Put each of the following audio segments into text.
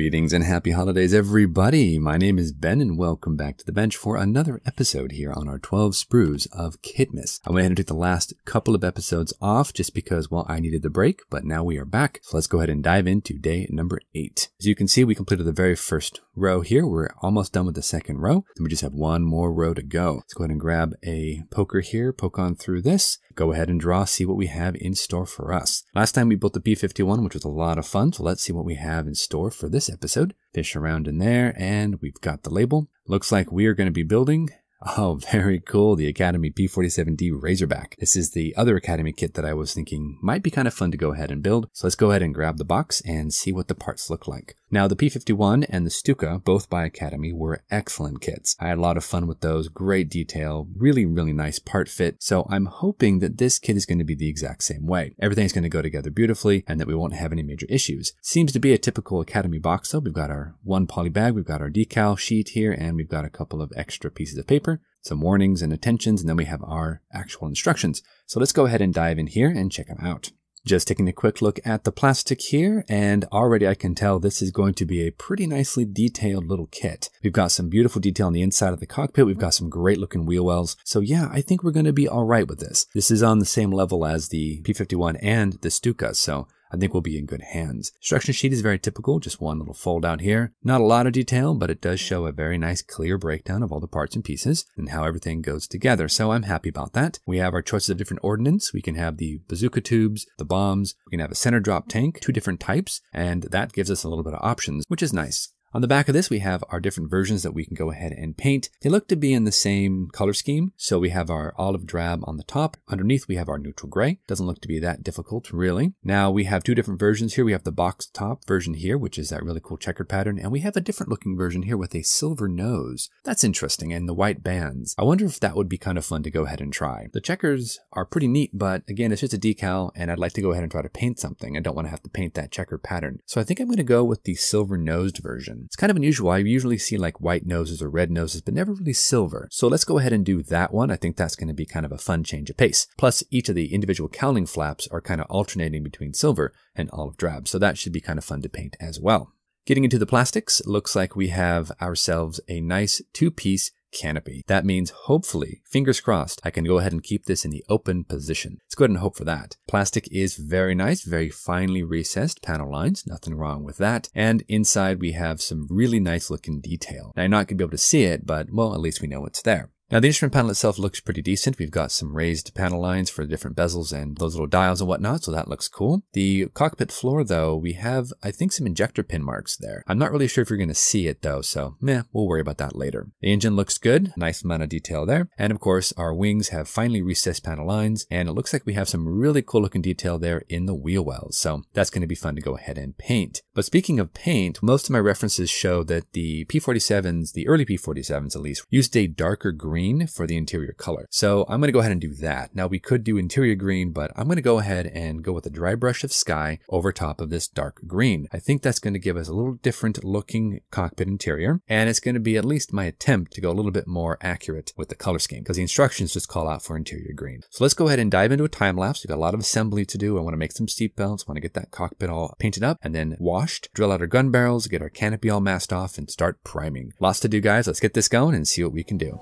Greetings and happy holidays, everybody. My name is Ben and welcome back to the bench for another episode here on our 12 Sprues of Kit-mas. I went ahead and took the last couple of episodes off just because, well, I needed the break, but now we are back. So let's go ahead and dive into day number 8. As you can see, we completed the very first row here. We're almost done with the second row. Then we just have one more row to go. Let's go ahead and grab a poker here, poke on through this. Go ahead and draw, see what we have in store for us. Last time we built the P51, which was a lot of fun, so let's see what we have in store for this episode. Fish around in there, and we've got the label. Looks like we are going to be building, oh, very cool, the Academy P47D Razorback. This is the other Academy kit that I was thinking might be kind of fun to go ahead and build. So let's go ahead and grab the box and see what the parts look like. Now, the P51 and the Stuka, both by Academy, were excellent kits. I had a lot of fun with those, great detail, really, really nice part fit. So I'm hoping that this kit is going to be the exact same way. Everything's going to go together beautifully and that we won't have any major issues. Seems to be a typical Academy box though. We've got our one poly bag, we've got our decal sheet here, and we've got a couple of extra pieces of paper, some warnings and attentions, and then we have our actual instructions. So let's go ahead and dive in here and check them out. Just taking a quick look at the plastic here, and already I can tell this is going to be a pretty nicely detailed little kit. We've got some beautiful detail on the inside of the cockpit. We've got some great looking wheel wells. So yeah, I think we're going to be all right with this. This is on the same level as the P51 and the Stuka, so I think we'll be in good hands. Instruction sheet is very typical, just one little fold out here. Not a lot of detail, but it does show a very nice clear breakdown of all the parts and pieces and how everything goes together. So I'm happy about that. We have our choices of different ordnance. We can have the bazooka tubes, the bombs. We can have a center drop tank, 2 different types, and that gives us a little bit of options, which is nice. On the back of this, we have our different versions that we can go ahead and paint. They look to be in the same color scheme. So we have our olive drab on the top. Underneath, we have our neutral gray. Doesn't look to be that difficult, really. Now we have 2 different versions here. We have the box top version here, which is that really cool checkered pattern. And we have a different looking version here with a silver nose. That's interesting. And the white bands. I wonder if that would be kind of fun to go ahead and try. The checkers are pretty neat, but again, it's just a decal and I'd like to go ahead and try to paint something. I don't want to have to paint that checkered pattern. So I think I'm going to go with the silver nosed version. It's kind of unusual. I usually see like white noses or red noses, but never really silver. So let's go ahead and do that one. I think that's going to be kind of a fun change of pace. Plus, each of the individual cowling flaps are kind of alternating between silver and olive drab. So that should be kind of fun to paint as well. Getting into the plastics, looks like we have ourselves a nice 2-piece canopy. That means hopefully, fingers crossed, I can go ahead and keep this in the open position. Let's go ahead and hope for that. Plastic is very nice, very finely recessed panel lines, nothing wrong with that. And inside we have some really nice looking detail. Now you're not going to be able to see it, but well, at least we know it's there. Now the instrument panel itself looks pretty decent. We've got some raised panel lines for the different bezels and those little dials and whatnot, so that looks cool. The cockpit floor though, we have, I think, some injector pin marks there. I'm not really sure if you're going to see it though, so we'll worry about that later. The engine looks good, nice amount of detail there. And of course, our wings have finely recessed panel lines, and it looks like we have some really cool looking detail there in the wheel wells, so that's going to be fun to go ahead and paint. But speaking of paint, most of my references show that the P47s, the early P47s at least, used a darker green for the interior color. So I'm going to go ahead and do that. Now we could do interior green, but I'm going to go ahead and go with a dry brush of sky over top of this dark green. I think that's going to give us a little different looking cockpit interior, and it's going to be at least my attempt to go a little bit more accurate with the color scheme because the instructions just call out for interior green. So let's go ahead and dive into a time lapse. We've got a lot of assembly to do. I want to make some seat belts, want to get that cockpit all painted up and then washed, drill out our gun barrels, get our canopy all masked off, and start priming. Lots to do, guys. Let's get this going and see what we can do.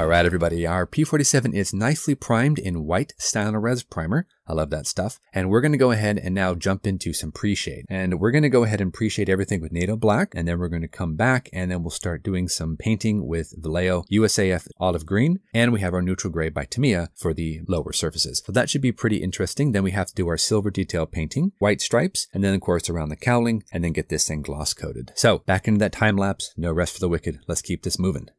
All right, everybody, our P47 is nicely primed in white Stynylrez primer. I love that stuff. And we're going to go ahead and now jump into some pre-shade. And we're going to go ahead and pre-shade everything with NATO Black. And then we're going to come back and then we'll start doing some painting with Vallejo USAF Olive Green. And we have our neutral gray by Tamiya for the lower surfaces. So that should be pretty interesting. Then we have to do our silver detail painting, white stripes, and then of course around the cowling, and then get this thing gloss coated. So back into that time lapse, no rest for the wicked. Let's keep this moving.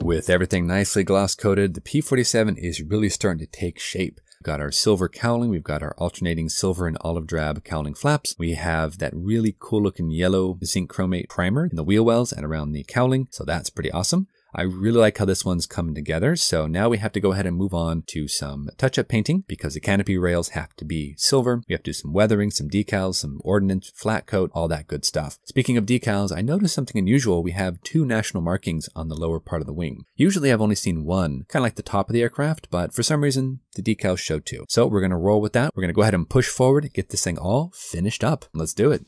With everything nicely gloss coated, the P47 is really starting to take shape. We've got our silver cowling, we've got our alternating silver and olive drab cowling flaps. We have that really cool looking yellow zinc chromate primer in the wheel wells and around the cowling, so that's pretty awesome. I really like how this one's coming together. So now we have to go ahead and move on to some touch-up painting because the canopy rails have to be silver. We have to do some weathering, some decals, some ordnance, flat coat, all that good stuff. Speaking of decals, I noticed something unusual. We have 2 national markings on the lower part of the wing. Usually I've only seen one, kind of like the top of the aircraft, but for some reason the decals show 2. So we're going to roll with that. We're going to go ahead and push forward and get this thing all finished up. Let's do it.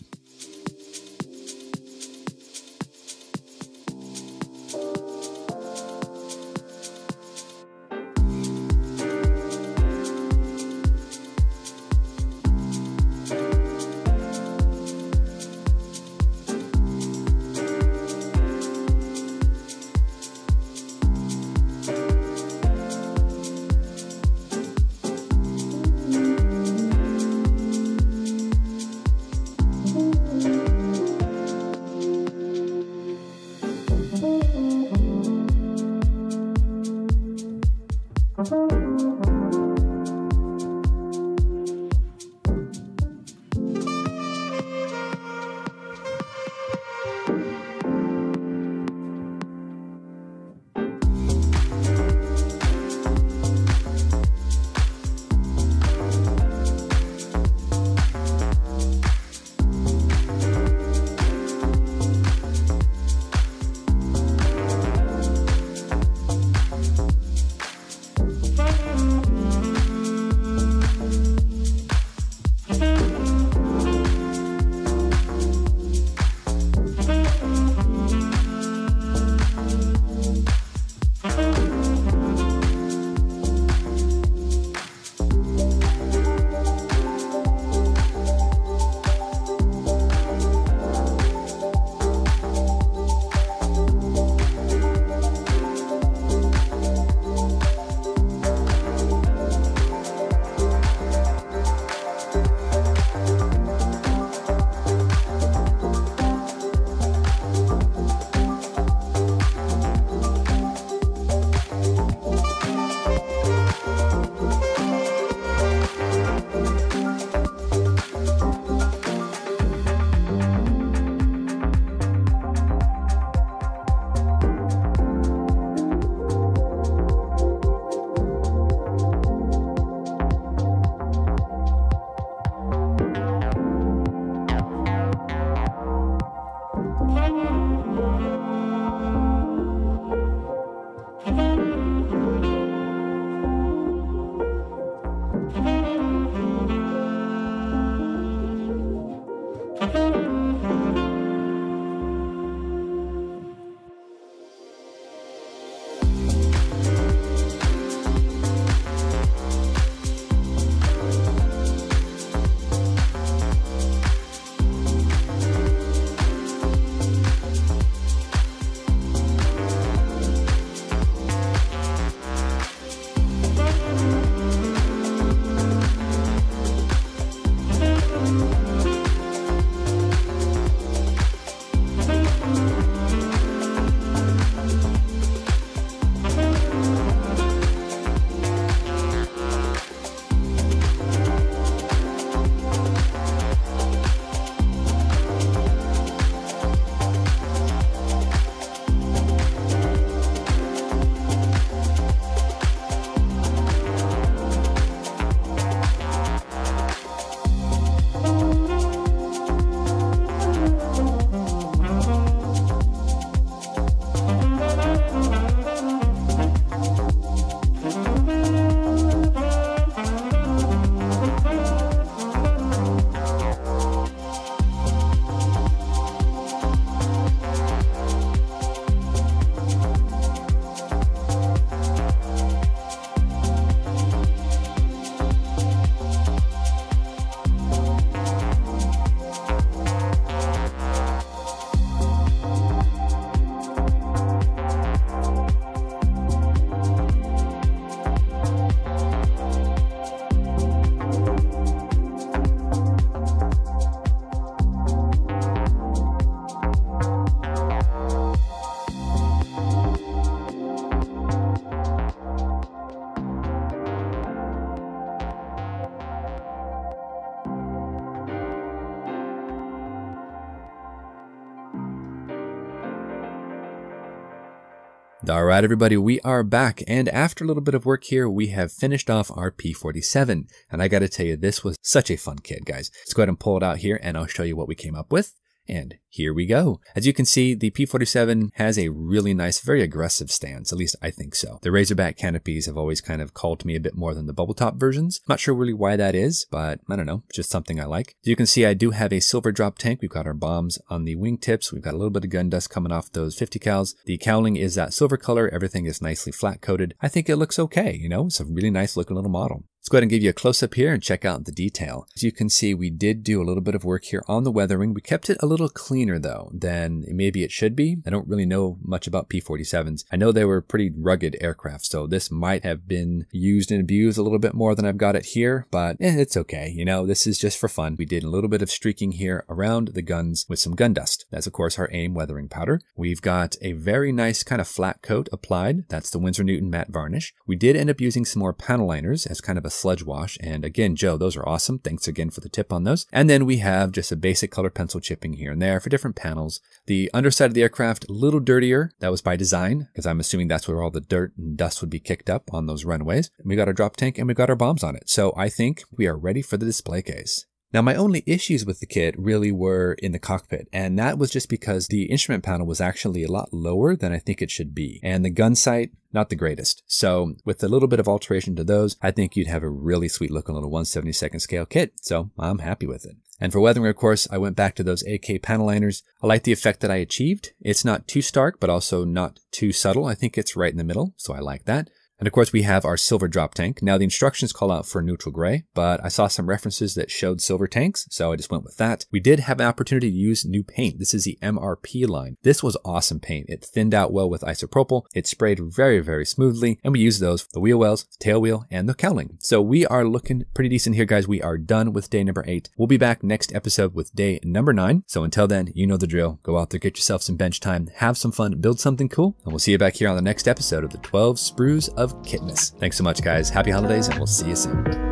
All right, everybody, we are back, and after a little bit of work here, we have finished off our P47, and I gotta tell you, this was such a fun kit, guys. Let's go ahead and pull it out here, and I'll show you what we came up with. And here we go. As you can see, the P47 has a really nice, very aggressive stance. At least I think so. The Razorback canopies have always kind of called to me a bit more than the bubble top versions. Not sure really why that is, but I don't know. It's just something I like. As you can see, I do have a silver drop tank. We've got our bombs on the wingtips. We've got a little bit of gun dust coming off those 50 cals. The cowling is that silver color. Everything is nicely flat coated. I think it looks okay. You know, it's a really nice looking little model. Let's go ahead and give you a close-up here and check out the detail. As you can see, we did do a little bit of work here on the weathering. We kept it a little cleaner, though, than maybe it should be. I don't really know much about P-47s. I know they were pretty rugged aircraft, so this might have been used and abused a little bit more than I've got it here, but it's okay. You know, this is just for fun. We did a little bit of streaking here around the guns with some gun dust. That's, of course, our AIM weathering powder. We've got a very nice kind of flat coat applied. That's the Winsor Newton matte varnish. We did end up using some more panel liners as kind of a sludge wash. And again, Joe, those are awesome. Thanks again for the tip on those. And then we have just a basic color pencil chipping here and there for different panels. The underside of the aircraft, a little dirtier. That was by design, because I'm assuming that's where all the dirt and dust would be kicked up on those runways. And we got our drop tank and we got our bombs on it. So I think we are ready for the display case. Now, my only issues with the kit really were in the cockpit, and that was just because the instrument panel was actually a lot lower than I think it should be, and the gun sight, not the greatest. So with a little bit of alteration to those, I think you'd have a really sweet looking little 1/72nd scale kit, so I'm happy with it. And for weathering, of course, I went back to those AK panel liners. I like the effect that I achieved. It's not too stark, but also not too subtle. I think it's right in the middle, so I like that. And of course, we have our silver drop tank. Now, the instructions call out for neutral gray, but I saw some references that showed silver tanks, so I just went with that. We did have an opportunity to use new paint. This is the MRP line. This was awesome paint. It thinned out well with isopropyl. It sprayed very, very smoothly, and we used those for the wheel wells, the tail wheel, and the cowling. So we are looking pretty decent here, guys. We are done with day number 8. We'll be back next episode with day number 9. So until then, you know the drill. Go out there, get yourself some bench time, have some fun, build something cool, and we'll see you back here on the next episode of the 12 Sprues of Kit-mas. Thanks so much, guys. Happy holidays, and we'll see you soon.